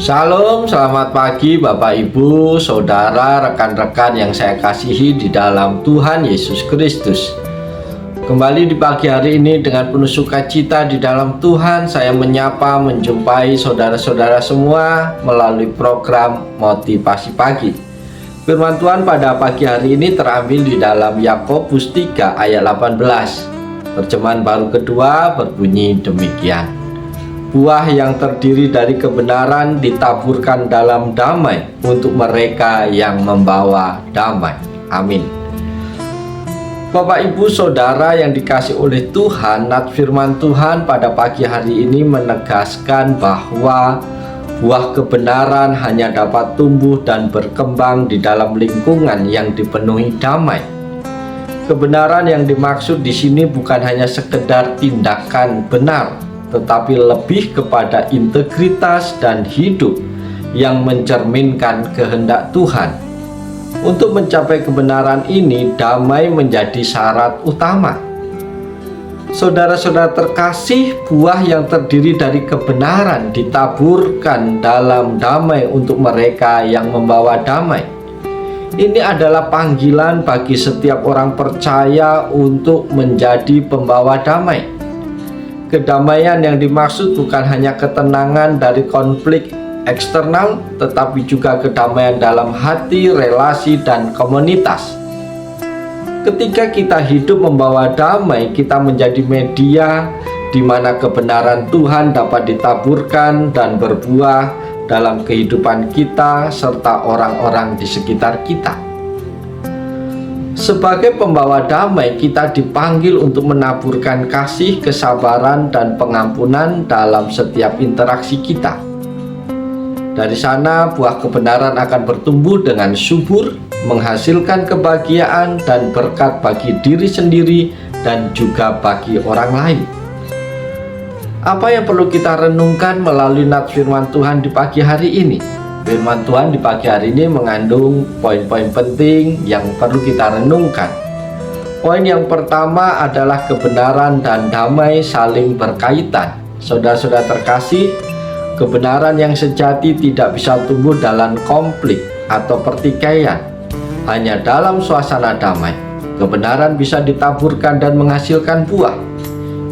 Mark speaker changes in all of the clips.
Speaker 1: Shalom, selamat pagi Bapak Ibu, Saudara, rekan-rekan yang saya kasihi di dalam Tuhan Yesus Kristus. Kembali di pagi hari ini dengan penuh sukacita di dalam Tuhan, saya menyapa, menjumpai saudara-saudara semua melalui program Motivasi Pagi. Firman Tuhan pada pagi hari ini terambil di dalam Yakobus 3 ayat 18. Terjemahan baru kedua berbunyi demikian. Buah yang terdiri dari kebenaran ditaburkan dalam damai untuk mereka yang membawa damai. Amin. Bapak Ibu Saudara yang dikasih oleh Tuhan, nat firman Tuhan pada pagi hari ini menegaskan bahwa buah kebenaran hanya dapat tumbuh dan berkembang di dalam lingkungan yang dipenuhi damai. Kebenaran yang dimaksud di sini bukan hanya sekedar tindakan benar, tetapi lebih kepada integritas dan hidup yang mencerminkan kehendak Tuhan. Untuk mencapai kebenaran ini, damai menjadi syarat utama. Saudara-saudara terkasih, buah yang terdiri dari kebenaran ditaburkan dalam damai untuk mereka yang membawa damai. Ini adalah panggilan bagi setiap orang percaya untuk menjadi pembawa damai. Kedamaian yang dimaksud bukan hanya ketenangan dari konflik eksternal, tetapi juga kedamaian dalam hati, relasi, dan komunitas. Ketika kita hidup membawa damai, kita menjadi media di mana kebenaran Tuhan dapat ditaburkan dan berbuah dalam kehidupan kita serta orang-orang di sekitar kita. Sebagai pembawa damai, kita dipanggil untuk menaburkan kasih, kesabaran, dan pengampunan dalam setiap interaksi kita. Dari sana, buah kebenaran akan bertumbuh dengan subur, menghasilkan kebahagiaan dan berkat bagi diri sendiri dan juga bagi orang lain. Apa yang perlu kita renungkan melalui nat firman Tuhan di pagi hari ini? Firman Tuhan di pagi hari ini mengandung poin-poin penting yang perlu kita renungkan. Poin yang pertama adalah kebenaran dan damai saling berkaitan. Saudara-saudara terkasih, kebenaran yang sejati tidak bisa tumbuh dalam konflik atau pertikaian. Hanya dalam suasana damai, kebenaran bisa ditaburkan dan menghasilkan buah.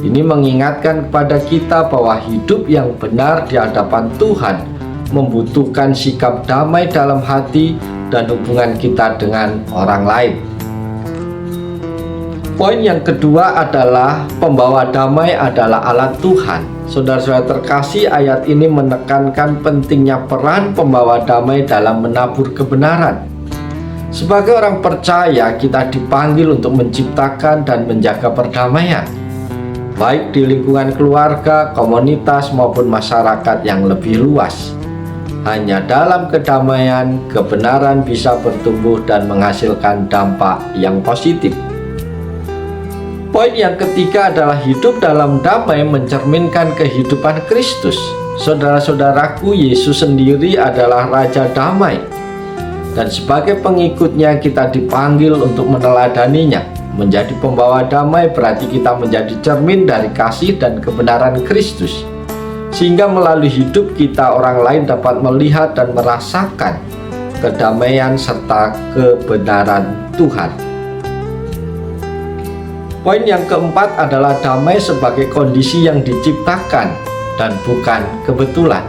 Speaker 1: Ini mengingatkan kepada kita bahwa hidup yang benar di hadapan Tuhan membutuhkan sikap damai dalam hati dan hubungan kita dengan orang lain. Poin yang kedua adalah pembawa damai adalah alat Tuhan. Saudara-saudara terkasih, ayat ini menekankan pentingnya peran pembawa damai dalam menabur kebenaran. Sebagai orang percaya, kita dipanggil untuk menciptakan dan menjaga perdamaian, baik di lingkungan keluarga, komunitas, maupun masyarakat yang lebih luas. Hanya dalam kedamaian, kebenaran bisa bertumbuh dan menghasilkan dampak yang positif. Poin yang ketiga adalah hidup dalam damai mencerminkan kehidupan Kristus. Saudara-saudaraku, Yesus sendiri adalah Raja Damai. Dan sebagai pengikutnya kita dipanggil untuk meneladaninya. Menjadi pembawa damai berarti kita menjadi cermin dari kasih dan kebenaran Kristus. Sehingga melalui hidup kita orang lain dapat melihat dan merasakan kedamaian serta kebenaran Tuhan. Poin yang keempat adalah damai sebagai kondisi yang diciptakan dan bukan kebetulan.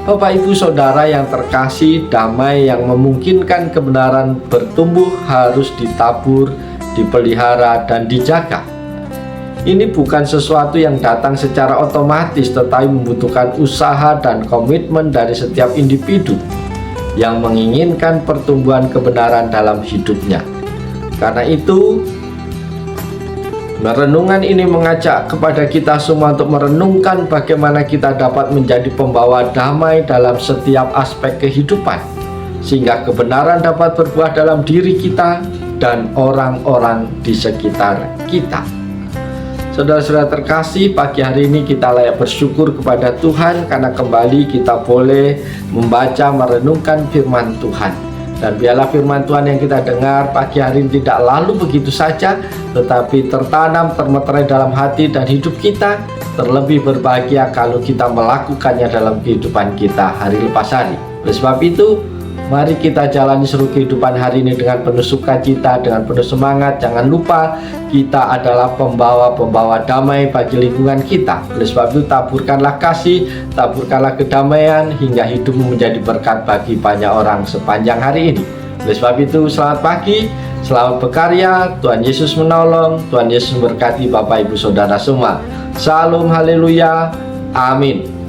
Speaker 1: Bapak Ibu Saudara yang terkasih, damai yang memungkinkan kebenaran bertumbuh harus ditabur, dipelihara, dan dijaga. Ini bukan sesuatu yang datang secara otomatis, tetapi membutuhkan usaha dan komitmen dari setiap individu yang menginginkan pertumbuhan kebenaran dalam hidupnya. Karena itu, renungan ini mengajak kepada kita semua untuk merenungkan bagaimana kita dapat menjadi pembawa damai dalam setiap aspek kehidupan, sehingga kebenaran dapat berbuah dalam diri kita dan orang-orang di sekitar kita. Saudara-saudara terkasih, pagi hari ini kita layak bersyukur kepada Tuhan karena kembali kita boleh membaca, merenungkan firman Tuhan. Dan biarlah firman Tuhan yang kita dengar pagi hari ini tidak lalu begitu saja, tetapi tertanam, termeterai dalam hati dan hidup kita. Terlebih berbahagia kalau kita melakukannya dalam kehidupan kita hari lepas hari. Oleh sebab itu, mari kita jalani seluruh kehidupan hari ini dengan penuh sukacita, dengan penuh semangat. Jangan lupa kita adalah pembawa-pembawa damai bagi lingkungan kita. Oleh sebab itu, taburkanlah kasih, taburkanlah kedamaian, hingga hidupmu menjadi berkat bagi banyak orang sepanjang hari ini. Oleh sebab itu, selamat pagi, selamat berkarya, Tuhan Yesus menolong, Tuhan Yesus memberkati Bapak Ibu Saudara semua. Salam haleluya, amin.